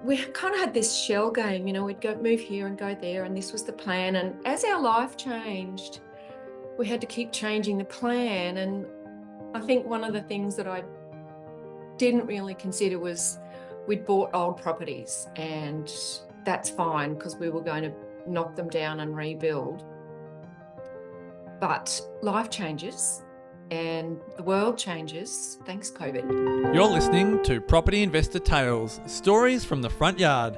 we kind of had this shell game, we'd go move here and go there, and this was the plan. And as our life changed, we had to keep changing the plan. And I think one of the things that I didn't really consider was we'd bought old properties, and that's fine because we were going to knock them down and rebuild. But life changes and the world changes, thanks COVID. You're listening to Property Investor Tales, stories from the front yard.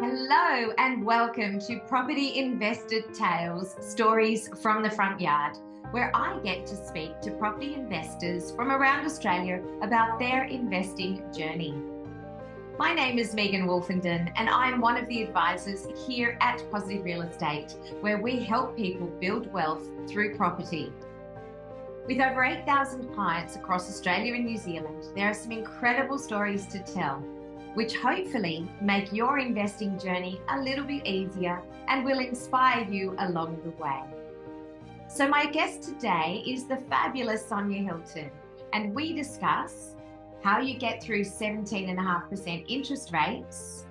Hello and welcome to Property Investor Tales, stories from the front yard, where I get to speak to property investors from around Australia about their investing journey. My name is Megan Wolfenden, and I'm one of the advisors here at Positive Real Estate, where we help people build wealth through property. With over 8,000 clients across Australia and New Zealand, there are some incredible stories to tell, which hopefully make your investing journey a little bit easier and will inspire you along the way. So my guest today is the fabulous Sonya Hilton, and we discuss how you get through 17.5% interest rates,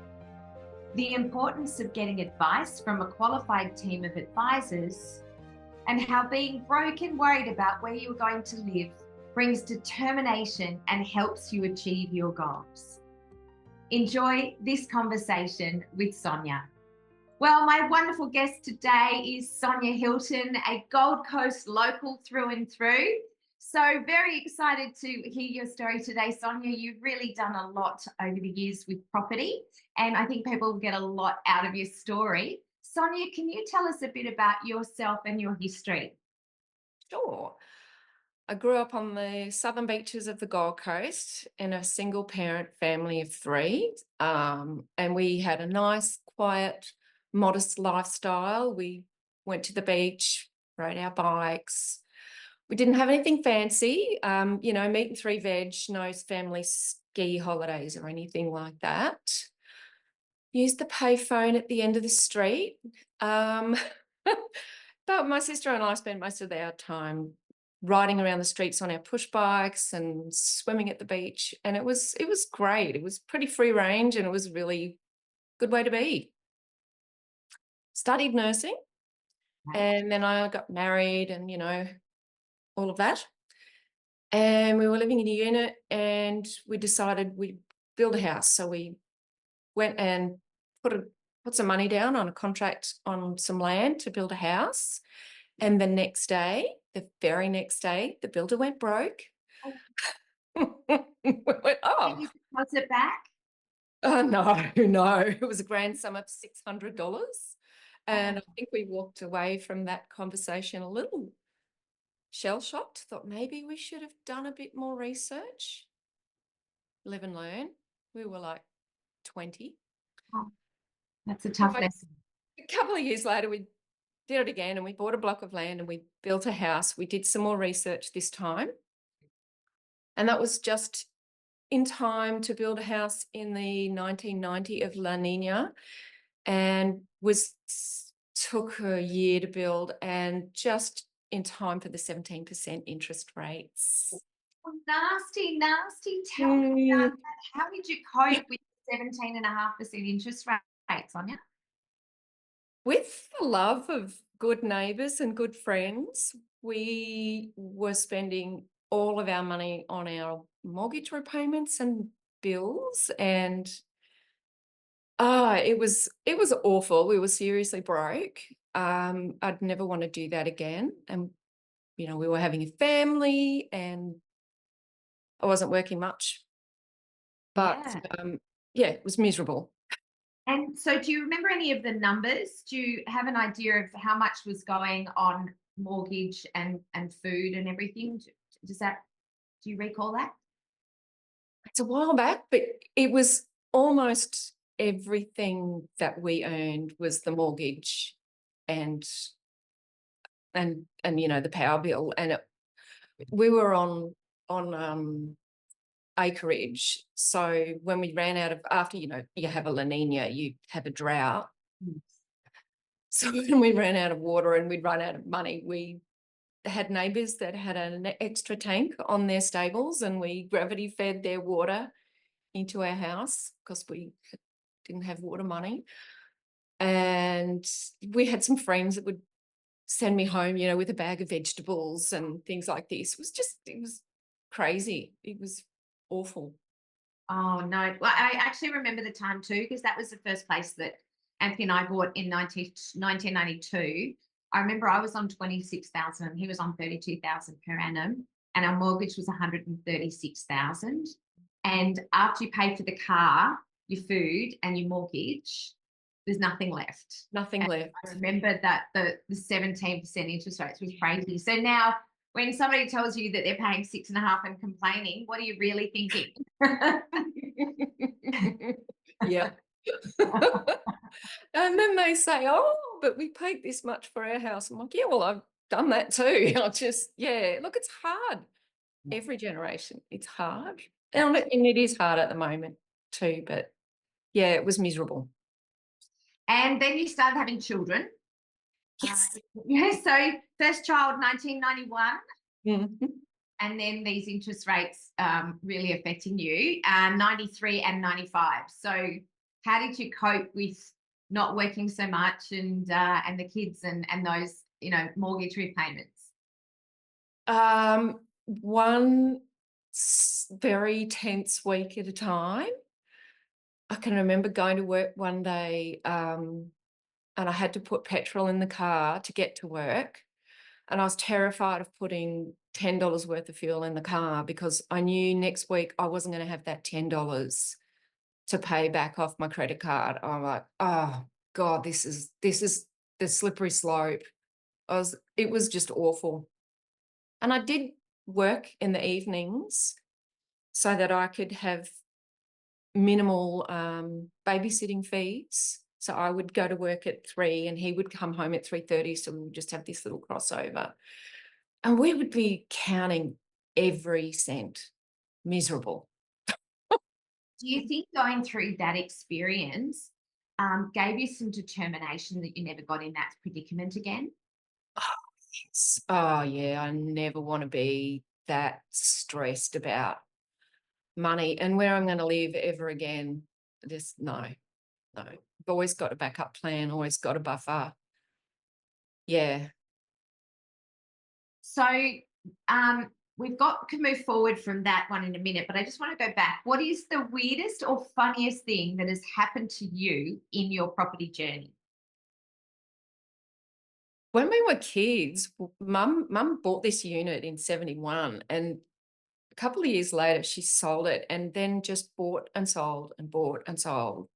the importance of getting advice from a qualified team of advisors, and how being broke and worried about where you are going to live brings determination and helps you achieve your goals. Enjoy this conversation with Sonya. Well, my wonderful guest today is Sonya Hilton, a Gold Coast local through and through. So very excited to hear your story today, Sonya. You've really done a lot over the years with property, and I think people will get a lot out of your story. Sonya, can you tell us a bit about yourself and your history? Sure. I grew up on the southern beaches of the Gold Coast in a single parent family of three. And we had a nice, quiet, modest lifestyle. We went to the beach, rode our bikes. We didn't have anything fancy, meat and three veg, no family ski holidays or anything like that. Used the payphone at the end of the street. But my sister and I spent most of our time riding around the streets on our push bikes and swimming at the beach. And it was great. It was pretty free range, and it was a really good way to be. Studied nursing, and then I got married and, all of that. And we were living in a unit, and we decided we'd build a house. So we went and put some money down on a contract on some land to build a house. And the very next day, the builder went broke. We went, oh. Did you deposit it back? Oh, no. It was a grand sum of $600. And I think we walked away from that conversation a little shell-shocked, thought maybe we should have done a bit more research. Live and learn. We were like 20. Oh, that's a tough lesson. A couple of years later, we did it again, and we bought a block of land and we built a house. We did some more research this time. And that was just in time to build a house in the 1990 of La Nina, and took a year to build, and just in time for the 17% interest rates. Oh, nasty. Tell me about that. How did you cope with 17.5% interest rates, Sonya? With the love of good neighbours and good friends, we were spending all of our money on our mortgage repayments and bills, and it was awful. We were seriously broke. I'd never want to do that again. And we were having a family, and I wasn't working much, but it was miserable. And so do you remember any of the numbers? Do you have an idea of how much was going on mortgage and food and everything? Do you recall that? It's a while back, but it was almost everything that we earned was the mortgage and the power bill. And we were on acreage. So when we ran out of, after, you have a La Nina, you have a drought. So when we ran out of water and we'd run out of money, we had neighbours that had an extra tank on their stables, and we gravity fed their water into our house because we didn't have water money. And we had some friends that would send me home, you know, with a bag of vegetables and things like this. It was crazy. It was awful. Oh, no. Well, I actually remember the time too, because that was the first place that Anthony and I bought in 1992. I remember I was on 26,000 and he was on 32,000 per annum, and our mortgage was 136,000. And after you pay for the car, your food and your mortgage, there's nothing left. Nothing left. I remember that the 17% interest rates was crazy. So now when somebody tells you that they're paying 6.5 and complaining, what are you really thinking? Yeah. And then they say, oh, but we paid this much for our house. I'm like, yeah, well, I've done that too. Look, it's hard. Every generation, it's hard. And it is hard at the moment too, but yeah, it was miserable. And then you started having children. Yes. Yeah, so first child, 1991. Mhm. And then these interest rates really affecting you, 93 and 95. So how did you cope with not working so much and the kids and those, you know, mortgage repayments? One very tense week at a time. I can remember going to work one day, and I had to put petrol in the car to get to work. And I was terrified of putting $10 worth of fuel in the car because I knew next week I wasn't going to have that $10 to pay back off my credit card. I'm like, oh God, this is the slippery slope. It was just awful. And I did work in the evenings so that I could have minimal babysitting fees. So I would go to work at 3 and he would come home at 3:30. So we would just have this little crossover. And we would be counting every cent. Miserable. Do you think going through that experience gave you some determination that you never got in that predicament again? Oh, yes. Oh, yeah. I never want to be that stressed about money and where I'm going to live ever again. Just no. I've always got a backup plan, always got a buffer. Yeah. So we've got to move forward from that one in a minute, but I just want to go back. What is the weirdest or funniest thing that has happened to you in your property journey? When we were kids, mum bought this unit in 71, and a couple of years later she sold it and then just bought and sold and bought and sold.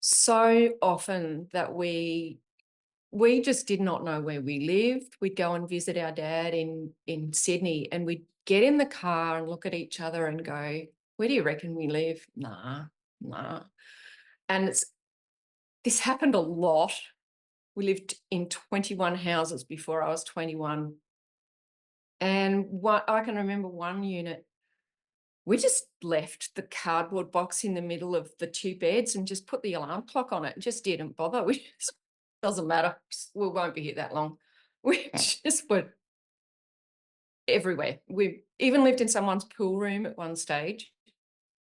So often that we just did not know where we lived. We'd go and visit our dad in Sydney, and we'd get in the car and look at each other and go, where do you reckon we live? Nah. And this happened a lot. We lived in 21 houses before I was 21. And I can remember one unit, we just left the cardboard box in the middle of the 2 beds and just put the alarm clock on it. Just didn't bother. Doesn't matter. We won't be here that long. We just were everywhere. We even lived in someone's pool room at one stage.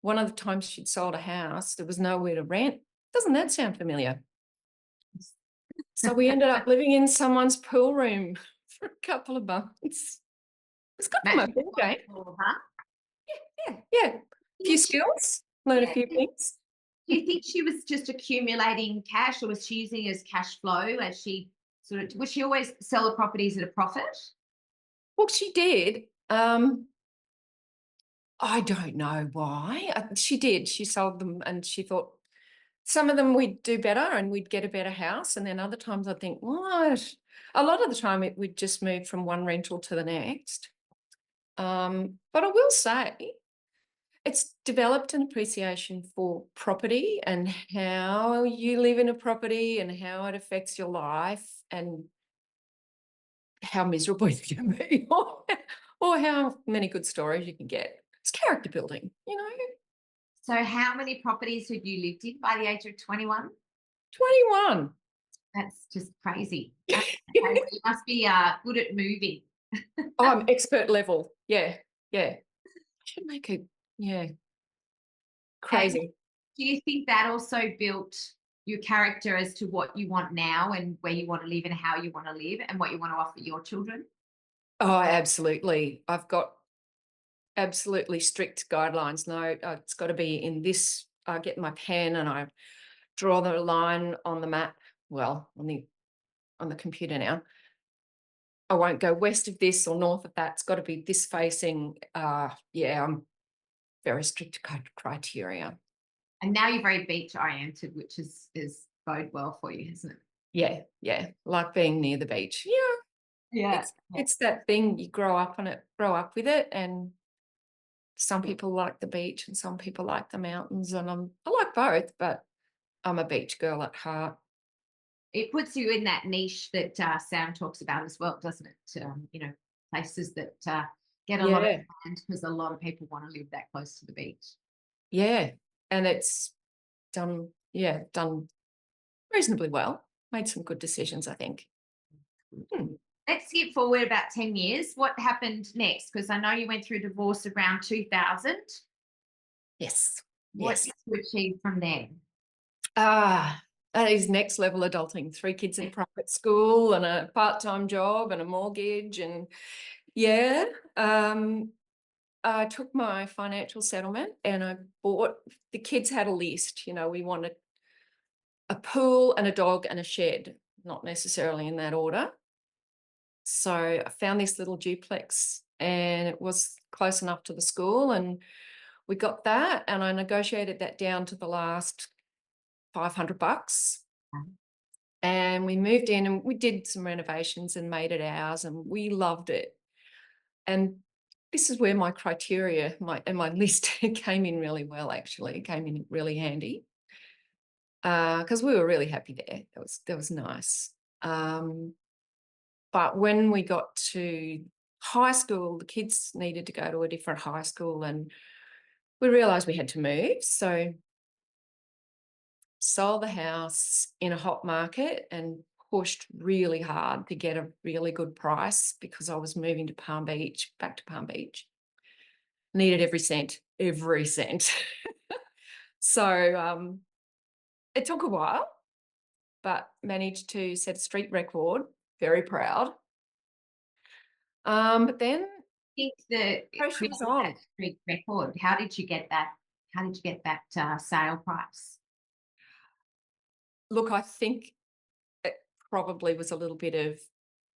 One of the times she'd sold a house, there was nowhere to rent. Doesn't that sound familiar? So we ended up living in someone's pool room for a couple of months. It's got to my birthday. Huh? Yeah. A few skills, learn a few things. Do you think she was just accumulating cash, or was she using it as cash flow as she would she always sell the properties at a profit? Well, she did. I don't know why. She did. She sold them and she thought some of them we'd do better and we'd get a better house. And then other times I'd think, what? A lot of the time we'd just move from one rental to the next. But I will say it's developed an appreciation for property and how you live in a property and how it affects your life and how miserable you can be or how many good stories you can get. It's character building, you know. So how many properties had you lived in by the age of 21? 21. That's just crazy. Okay, well, you must be good at moving. Oh, I'm expert level. Yeah, yeah. Should make it, yeah, And crazy. do you think that also built your character as to what you want now and where you want to live and how you want to live and what you want to offer your children? Oh, absolutely. I've got absolutely strict guidelines. No, it's got to be in this. I get my pen and I draw the line on the map. Well, on the computer now. I won't go west of this or north of that. It's got to be this facing. Yeah, I'm very strict criteria. And now you're very beach oriented, which is bode well for you, hasn't it? Yeah, yeah. Like being near the beach. Yeah. Yeah. It's that thing you grow up on it, grow up with it, and some people like the beach and some people like the mountains, and I like both, but I'm a beach girl at heart. It puts you in that niche that Sam talks about as well, doesn't it? Places that get a lot of Yeah, land because a lot of people want to live that close to the beach. yeah, and it's done reasonably well. Made some good decisions, I think. Hmm. Let's skip forward about 10 years. What happened next? Because I know you went through divorce around 2000. Yes, What yes. did you achieve from there? That is next level adulting. 3 kids in private school and a part-time job and a mortgage, and yeah. I took my financial settlement and I bought, the kids had a list, we wanted a pool and a dog and a shed, not necessarily in that order. So I found this little duplex and it was close enough to the school, and we got that, and I negotiated that down to the last $500. And we moved in and we did some renovations and made it ours, and we loved it. And this is where my criteria, my list came in really well, actually. It came in really handy because we were really happy there. That was nice. But when we got to high school, the kids needed to go to a different high school, and we realised we had to move. So sold the house in a hot market and pushed really hard to get a really good price because I was moving to Palm Beach, back to Palm Beach. Needed every cent, every cent. So it took a while, but managed to set a street record. Very proud. But then Think the pressure was created on. that street record. How did you get that? How did you get that sale price? Look, I think it probably was a little bit of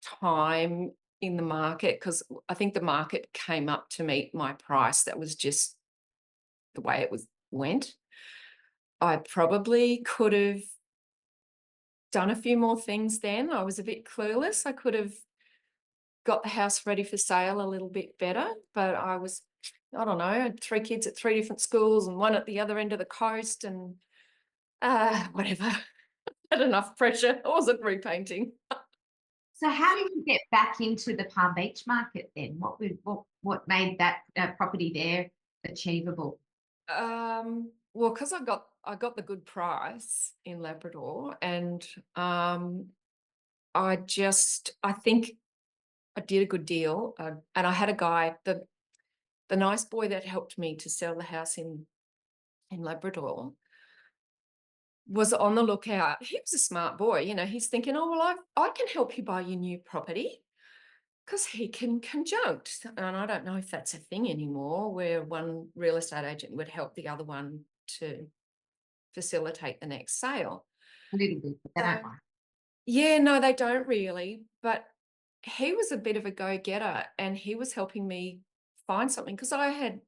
time in the market because I think the market came up to meet my price. That was just the way it went. I probably could have done a few more things then. I was a bit clueless. I could have got the house ready for sale a little bit better, but I don't know, I had 3 kids at 3 different schools and one at the other end of the coast, and whatever. Had enough pressure. I wasn't repainting. So how did you get back into the Palm Beach market then? What made that property there achievable? Well, because I got the good price in Labrador, and I think I did a good deal, and I had a guy, the nice boy that helped me to sell the house in Labrador, was on the lookout. He was a smart boy, he's thinking, oh well, I can help you buy your new property because he can conjunct, and I don't know if that's a thing anymore, where one real estate agent would help the other one to facilitate the next sale. A little bit, but they So don't mind. yeah, no, they don't really, but he was a bit of a go-getter, and he was helping me find something because I had,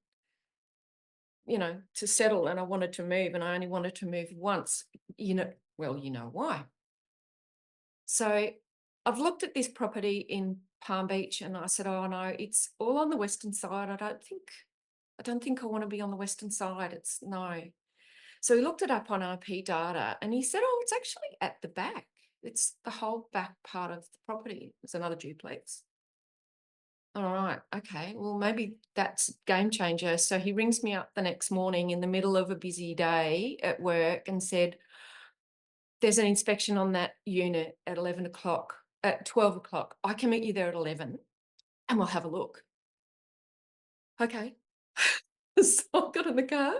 to settle, and I wanted to move, and I only wanted to move once, well, you know why. So I've looked at this property in Palm Beach and I said, oh no, it's all on the western side. I don't think I want to be on the western side. It's no. So he looked it up on IP data and he said, oh, it's actually at the back. It's the whole back part of the property. It's another duplex. All right. Okay. Well, maybe that's a game changer. So he rings me up the next morning in the middle of a busy day at work and said, there's an inspection on that unit at 12 o'clock. I can meet you there at 11 and we'll have a look. Okay. So I got in the car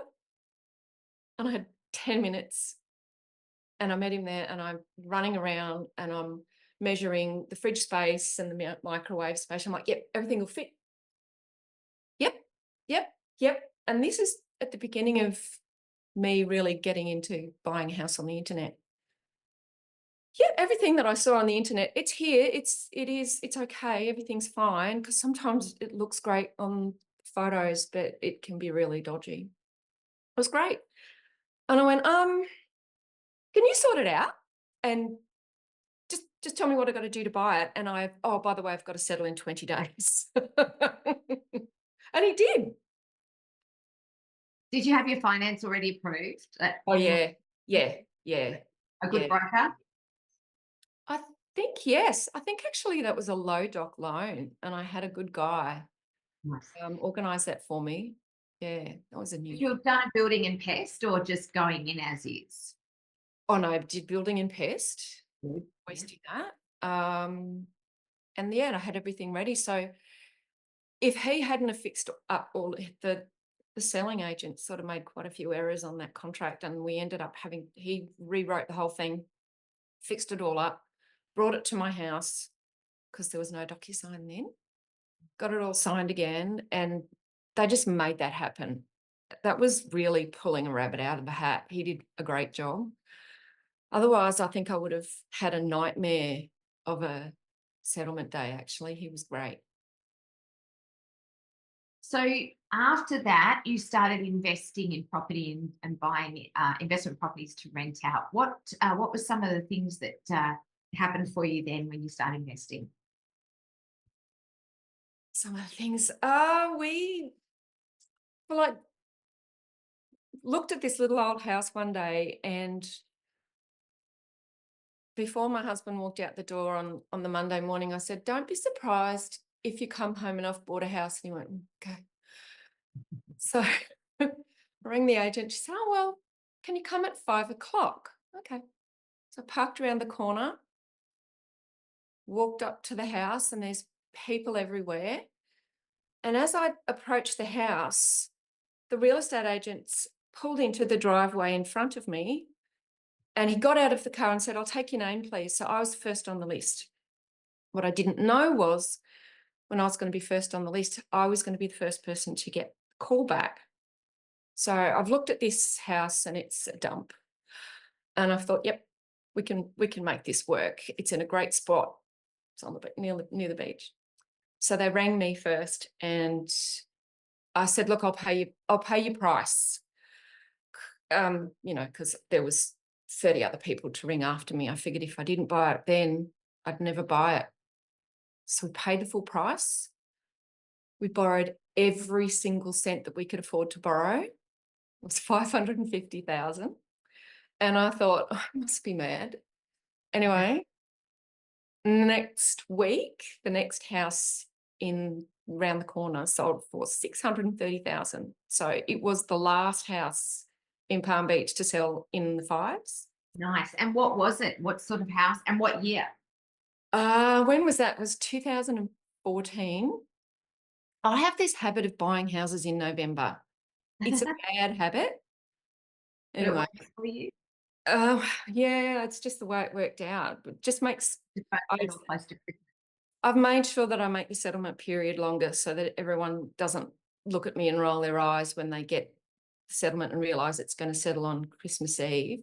and I had 10 minutes and I met him there and I'm running around and I'm measuring the fridge space and the microwave space. I'm like, yep, everything will fit. Yep, yep, yep. And this is at the beginning of me really getting into buying a house on the internet. Yeah, everything that I saw on the internet, it's here. It's okay. Everything's fine, because sometimes it looks great on photos, but it can be really dodgy. It was great. And I went, can you sort it out? And just tell me what I got to do to buy it. And oh, by the way, I've got to settle in 20 days. And he did. Did you have your finance already approved? Oh, yeah. A good broker? I think, yes. I think actually that was a low doc loan and I had a good guy Nice. organise that for me. Yeah, that was a new. You've done a building and pest or just going in as is? Oh no, I did building and pest. Good. Always do that. And yeah, I had everything ready. So if he hadn't have fixed up all the selling agent sort of made quite a few errors on that contract, and we ended up he rewrote the whole thing, fixed it all up, brought it to my house because there was no DocuSign then, got it all signed again, and they just made that happen. That was really pulling a rabbit out of the hat. He did a great job. Otherwise, I think I would have had a nightmare of a settlement day, actually. He was great. So after that, you started investing in property and buying investment properties to rent out. What were some of the things that happened for you then when you started investing? Some of the things, we like looked at this little old house one day, and before my husband walked out the door on the Monday morning, I said, don't be surprised if you come home and I've bought a house. And he went, okay. So I rang the agent. She said, oh, well, can you come at 5 o'clock? Okay. So I parked around the corner, walked up to the house, and there's people everywhere. And as I approached the house, the real estate agents pulled into the driveway in front of me, and he got out of the car and said, I'll take your name, please. So I was first on the list. What I didn't know was when I was going to be first on the list, I was going to be the first person to get the call back. So I've looked at this house and it's a dump. And I thought, yep, we can make this work. It's in a great spot. It's on the near the beach. So they rang me first and I said, look, I'll pay your price. Because there was 30 other people to ring after me. I figured if I didn't buy it then, I'd never buy it. So we paid the full price. We borrowed every single cent that we could afford to borrow. It was $550,000. And I thought, oh, I must be mad. Anyway, next week, the next house around the corner sold for $630,000. So it was the last house in Palm Beach to sell in the fives. Nice. And what was it? What sort of house and what year? When was that? It was 2014. I have this habit of buying houses in November. It's a bad habit. Anyway. But it works for you? Yeah, it's just the way it worked out. It just makes Close to Christmas. I've made sure that I make the settlement period longer so that everyone doesn't look at me and roll their eyes when they get the settlement and realise it's going to settle on Christmas Eve.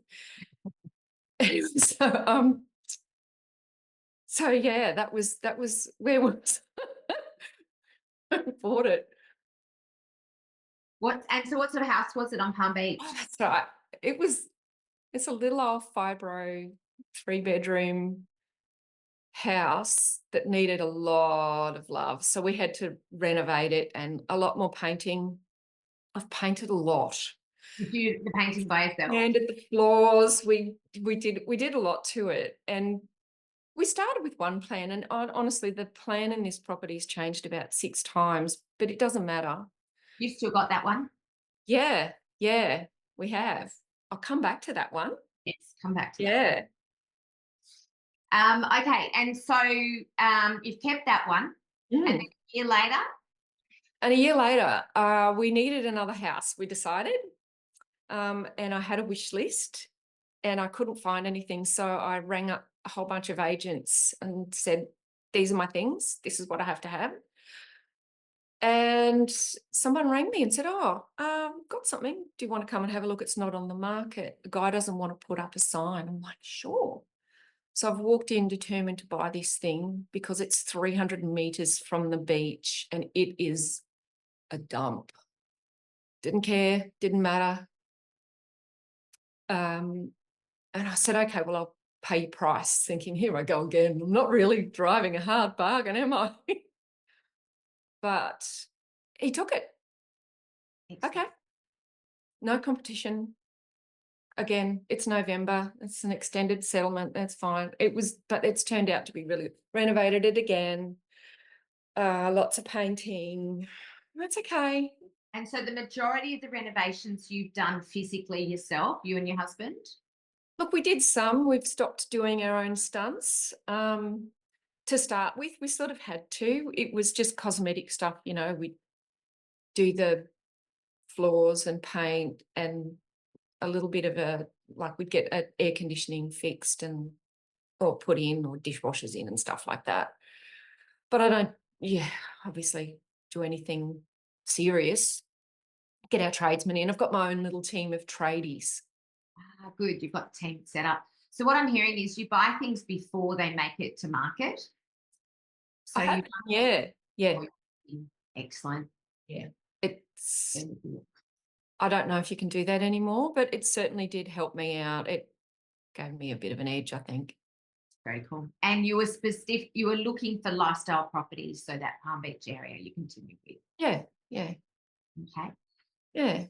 So yeah, that was where was I bought it. So what sort of house was it on Palm Beach? Oh, that's right. It's a little old fibro 3-bedroom house that needed a lot of love. So we had to renovate it and a lot more painting. I've painted a lot. Did you do the painting by yourself? Sanded the floors. We did a lot to it. And we started with one plan. And honestly, the plan in this property's changed about 6 times, but it doesn't matter. You've still got that one? Yeah, we have. I'll come back to that one. Yes, come back to that. Yeah. Okay, and so you've kept that one, and then Mm. a year later, And a year later, we needed another house, we decided. And I had a wish list and I couldn't find anything. So I rang up a whole bunch of agents and said, these are my things. This is what I have to have. And someone rang me and said, oh, got something. Do you want to come and have a look? It's not on the market. The guy doesn't want to put up a sign. I'm like, sure. So I've walked in determined to buy this thing because it's 300 meters from the beach and it is a dump. Didn't care, didn't matter. And I said, okay, well, I'll pay your price, thinking, here I go again. I'm not really driving a hard bargain, am I? But he took it. Okay. No competition. Again, it's November. It's an extended settlement. That's fine. But it's turned out to be really renovated it again. Lots of painting. That's okay. and so the majority of the renovations you've done physically yourself, you and your husband? Look, we did some. We've stopped doing our own stunts. To start with, we sort of had to. It was just cosmetic stuff, we do the floors and paint and a little bit of we'd get air conditioning fixed or put in or dishwashers in and stuff like that. But I don't, obviously do anything serious. Get our tradesmen in. I've got my own little team of tradies. Ah, good. You've got the team set up. So what I'm hearing is you buy things before they make it to market. So you yeah. Excellent. Yeah. I don't know if you can do that anymore, but it certainly did help me out. It gave me a bit of an edge, I think. Very cool. And you were looking for lifestyle properties, so that Palm Beach area you continue with. Yeah. Okay. Yeah.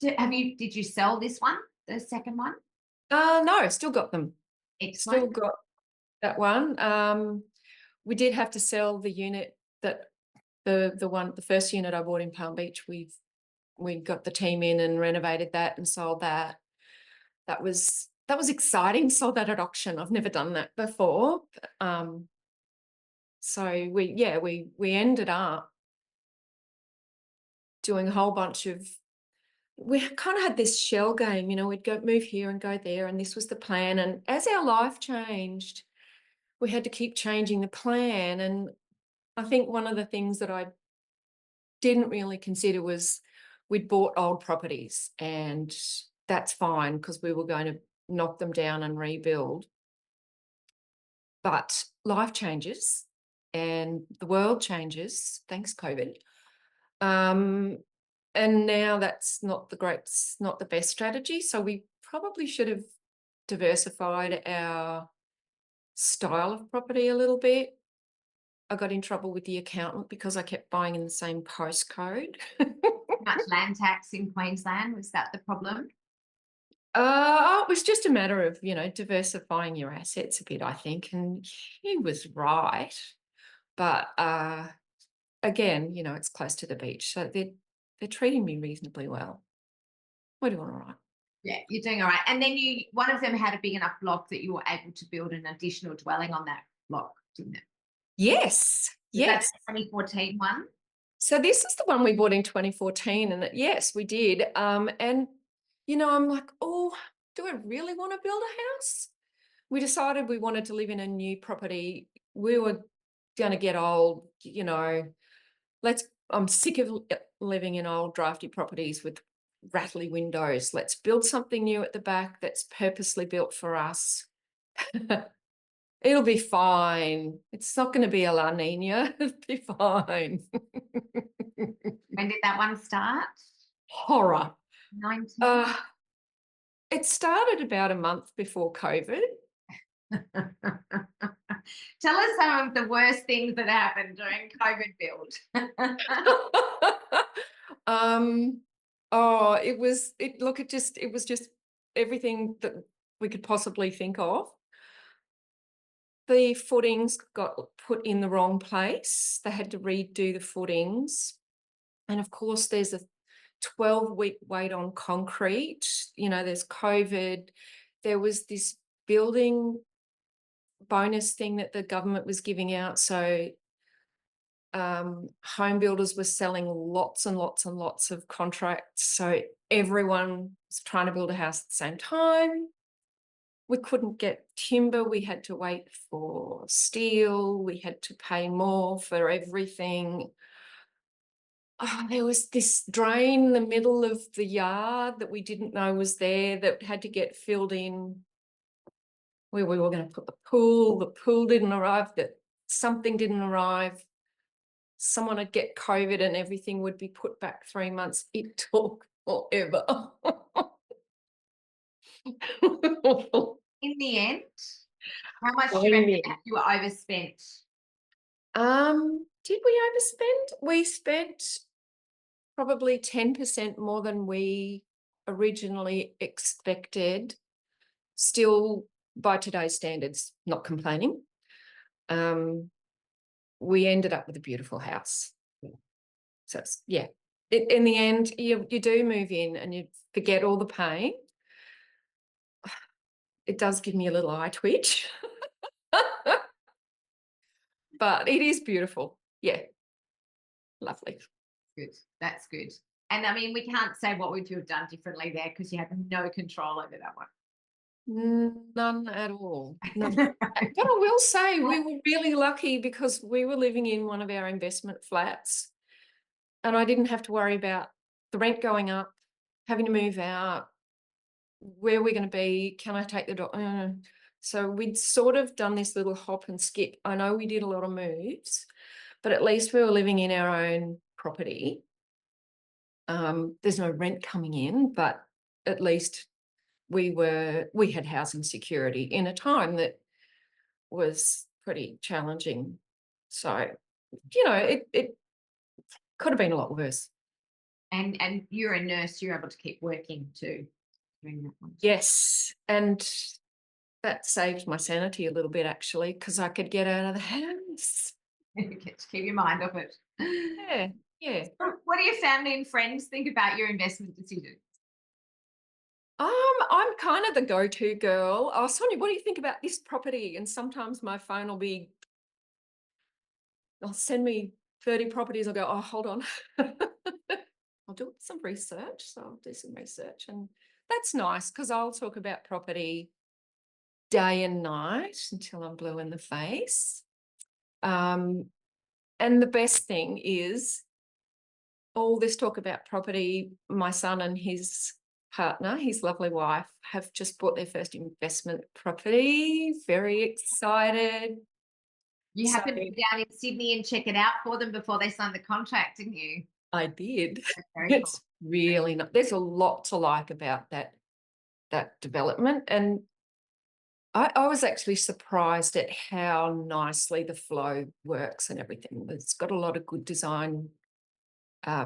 So did you sell this one, the second one? No, still got them. Excellent. Still got that one. We did have to sell the unit that the first unit I bought in Palm Beach. We got the team in and renovated that and sold that. That was exciting. Sold that at auction. I've never done that before. So we ended up doing a whole bunch of. We kind of had this shell game, we'd go move here and go there, and this was the plan. And as our life changed, we had to keep changing the plan. And I think one of the things that I didn't really consider was we'd bought old properties, and that's fine because we were going to knock them down and rebuild. But life changes and the world changes, thanks COVID. And now that's not the best strategy. So we probably should have diversified our style of property a little bit. I got in trouble with the accountant because I kept buying in the same postcode. Much land tax in Queensland, was that the problem? It was just a matter of, diversifying your assets a bit, I think. And he was right. But again, it's close to the beach. So they're treating me reasonably well. We're doing all right. Yeah, you're doing all right. And then one of them had a big enough block that you were able to build an additional dwelling on that block, didn't it? Yes. That's the 2014 one. So this is the one we bought in 2014, and yes, we did. And I'm like, oh, do I really want to build a house? We decided we wanted to live in a new property. We were going to get old, I'm sick of living in old drafty properties with rattly windows. Let's build something new at the back that's purposely built for us. It'll be fine. It's not going to be a La Nina. It'll be fine. When did that one start? Horror. 19. It started about a month before COVID. Tell us some of the worst things that happened during COVID build. It was just everything that we could possibly think of. The footings got put in the wrong place. They had to redo the footings. And of course, there's 12-week wait on concrete. You know, there's COVID. There was this building bonus thing that the government was giving out. So home builders were selling lots and lots and lots of contracts. So everyone was trying to build a house at the same time. We couldn't get timber. We had to wait for steel. We had to pay more for everything. Oh, there was this drain in the middle of the yard that we didn't know was there that had to get filled in where we were going to put the pool. The pool didn't arrive, that something didn't arrive. Someone would get COVID and everything would be put back 3 months. It took forever. In the end, how much do you reckon Finally. you were overspent? Did we overspend? We spent probably 10% more than we originally expected. Still, by today's standards, not complaining. We ended up with a beautiful house. So yeah, in the end, you do move in and you forget all the pain. It does give me a little eye twitch, but it is beautiful. Yeah, lovely. Good. That's good. And I mean, we can't say what would you have done differently there because you had no control over that one. None at all. None. But I will say we were really lucky because we were living in one of our investment flats and I didn't have to worry about the rent going up, having to move out, where we're going to be, can I take the dog? So we'd sort of done this little hop and skip. I know we did a lot of moves, but at least we were living in our own property. There's no rent coming in, but at least we had housing security in a time that was pretty challenging. So, you know, it could have been a lot worse. And you're a nurse, you're able to keep working too during that one. Yes, and that saved my sanity a little bit actually, because I could get out of the house. Get to keep your mind off it. Yeah, yeah. What do your family and friends think about your investment decisions? I'm kind of the go-to girl. Oh, Sonia, what do you think about this property? And sometimes my phone will be, they'll send me 30 properties. I'll go, oh, hold on. I'll do some research. So I'll do some research. And that's nice because I'll talk about property day and night until I'm blue in the face. And the best thing is all this talk about property, my son and his partner, his lovely wife, have just bought their first investment property. Very excited. You happened to be down in Sydney and check it out for them before they signed the contract, didn't you? I did. Very It's cool. really not. There's a lot to like about that development, and I was actually surprised at how nicely the flow works and everything. It's got a lot of good design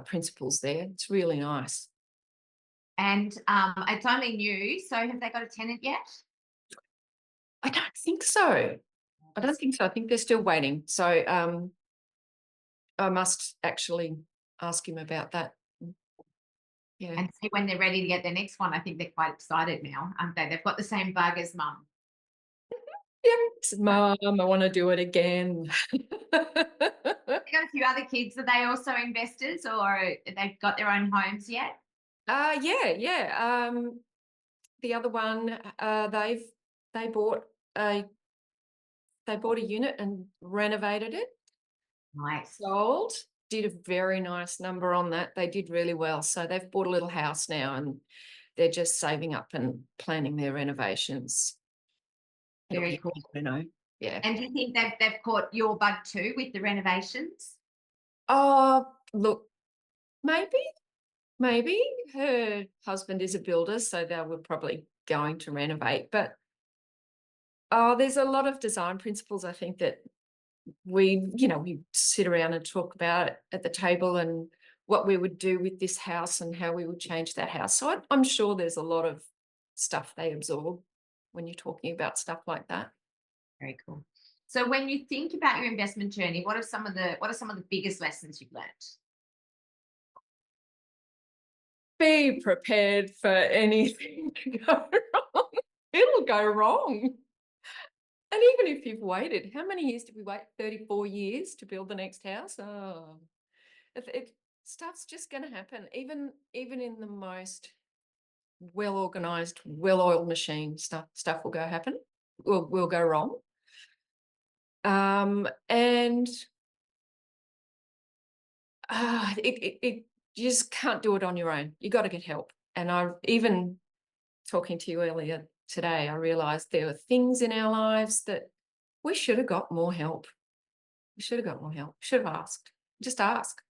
principles there. It's really nice. And it's only new, so have they got a tenant yet? I don't think so. I don't think so. I think they're still waiting. So I must actually ask him about that. Yeah. And see when they're ready to get their next one. I think they're quite excited now, aren't they? They've got the same bug as mum. Yeah. Mum, I want to do it again. They got a few other kids. Are they also investors or they've got their own homes yet? Yeah. The other one, they bought a unit and renovated it. Nice. Sold. Did a very nice number on that. They did really well. So they've bought a little house now and they're just saving up and planning their renovations. Very cool. You know, yeah. And do you think they've caught your bug too with the renovations? Oh, look, maybe her husband is a builder, so they were probably going to renovate. But there's a lot of design principles, I think, that we sit around and talk about it at the table and what we would do with this house and how we would change that house. So I'm sure there's a lot of stuff they absorb when you're talking about stuff like that. Very cool. So when you think about your investment journey, what are some of the biggest lessons you've learned? be prepared for anything to go wrong. It'll go wrong. And even if you've waited, how many years did we wait? 34 years to build the next house? Oh, stuff's just going to happen. Even in the most well-organized, well-oiled machine, stuff will happen. Will go wrong. And you just can't do it on your own. You got to get help. And I even talking to you earlier today, I realized there were things in our lives that we should have got more help. We should have got more help. Should have asked. Just ask.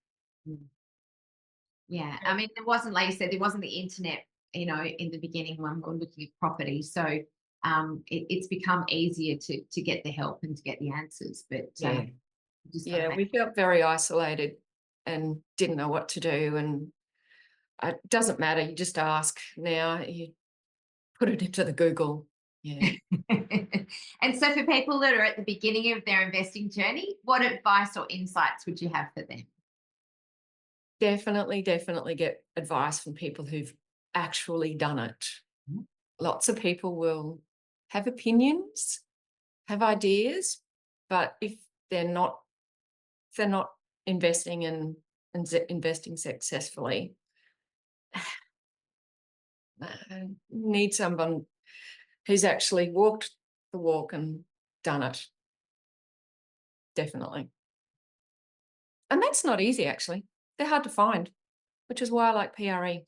Yeah. I mean, it wasn't, like you said, there wasn't the internet, in the beginning when we were looking at property. So it's become easier to get the help and to get the answers. But we felt very isolated and didn't know what to do. And it doesn't matter. You just ask now. You put it into the Google. Yeah. And so for people that are at the beginning of their investing journey, what advice or insights would you have for them? Definitely get advice from people who've actually done it. Lots of people will have opinions, have ideas, but if they're not investing and investing successfully, need someone who's actually walked the walk and done it. Definitely. And that's not easy, actually. They're hard to find, which is why I like PRE.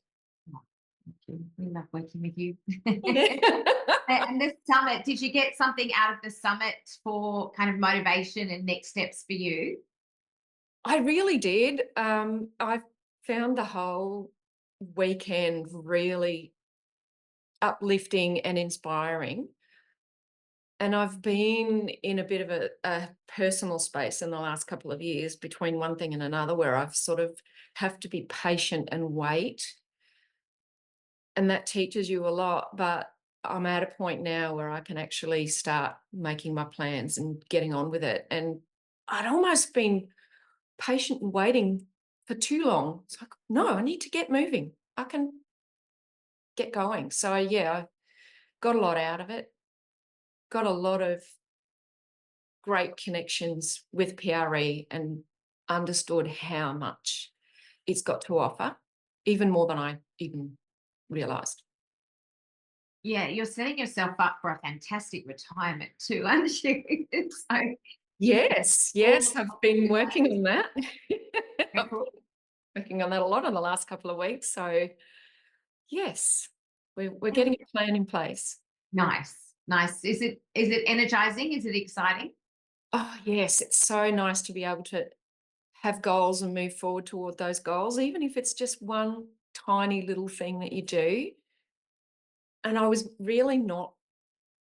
We love working with you. And the summit, did you get something out of the summit for kind of motivation and next steps for you? I really did. I found the whole weekend really uplifting and inspiring. And I've been in a bit of a personal space in the last couple of years between one thing and another, where I've sort of have to be patient and wait. And that teaches you a lot, but I'm at a point now where I can actually start making my plans and getting on with it. And I'd almost been patient and waiting for too long. It's like, no, I need to get moving. I can get going. So yeah, I got a lot out of it. Got a lot of great connections with PRE and understood how much it's got to offer, even more than I even realised. Yeah, you're setting yourself up for a fantastic retirement too, aren't you? So Yes, I've been working on that. Working on that a lot in the last couple of weeks. So yes, we're getting a plan in place. Nice. Is it energizing? Is it exciting? Oh yes, it's so nice to be able to have goals and move forward toward those goals, even if it's just one tiny little thing that you do. And I was really not,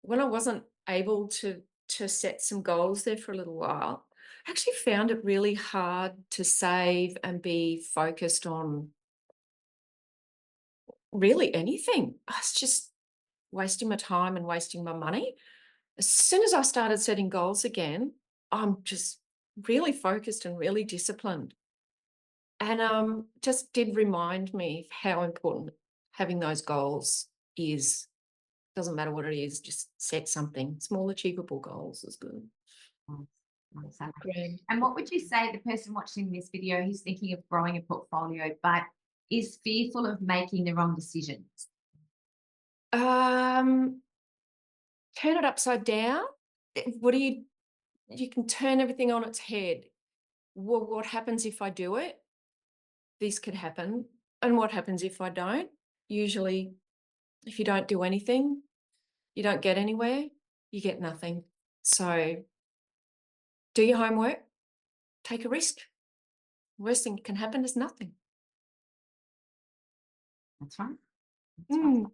when I wasn't able to set some goals there for a little while, I actually found it really hard to save and be focused on really anything. I was just wasting my time and wasting my money. As soon as I started setting goals again, I'm just really focused and really disciplined. And just did remind me of how important having those goals is. Doesn't matter what it is, just set something. Small, achievable goals is good. Nice. And what would you say the person watching this video who's thinking of growing a portfolio but is fearful of making the wrong decisions? Turn it upside down. What do you can turn everything on its head. Well, what happens if I do it? This could happen. And what happens if I don't? Usually, if you don't do anything, you don't get anywhere, you get nothing. So do your homework, take a risk. Worst thing that can happen is nothing. That's right. Right.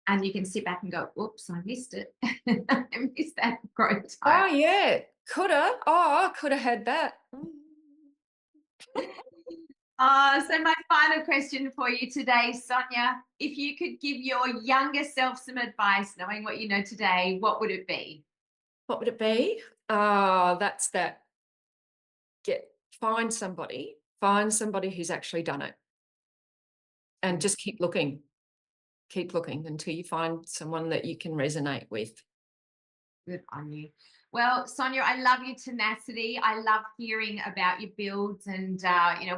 And you can sit back and go, oops, I missed it. I missed that growth time. Oh, yeah. Coulda. Oh, I could have had that. So my final question for you today, Sonya, if you could give your younger self some advice, knowing what you know today, what would it be? What would it be? That's that. Find somebody who's actually done it. and just keep looking until you find someone that you can resonate with. Good on you. Well, Sonya, I love your tenacity. I love hearing about your builds and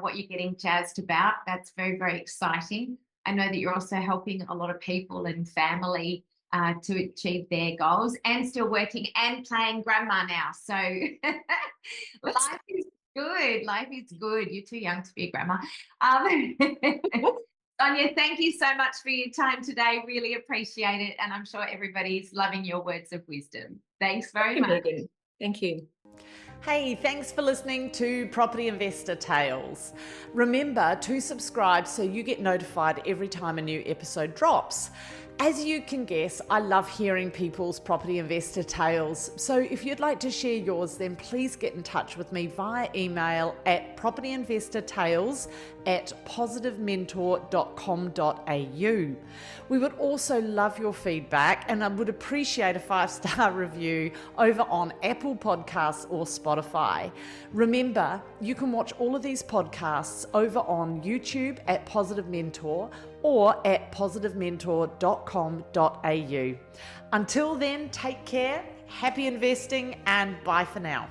what you're getting jazzed about. That's very, very exciting. I know that you're also helping a lot of people and family to achieve their goals, and still working and playing grandma now. So life is good. Life is good. You're too young to be a grandma. Sonya, thank you so much for your time today. Really appreciate it. And I'm sure everybody's loving your words of wisdom. Thanks very much. Megan. Thank you. Hey, thanks for listening to Property Investor Tales. Remember to subscribe so you get notified every time a new episode drops. As you can guess, I love hearing people's property investor tales. So if you'd like to share yours, then please get in touch with me via email at propertyinvestortales@positivementor.com.au. We would also love your feedback, and I would appreciate a 5-star review over on Apple Podcasts or Spotify. Remember, you can watch all of these podcasts over on YouTube at Positive Mentor or at positivementor.com.au. Until then, take care, happy investing, and bye for now.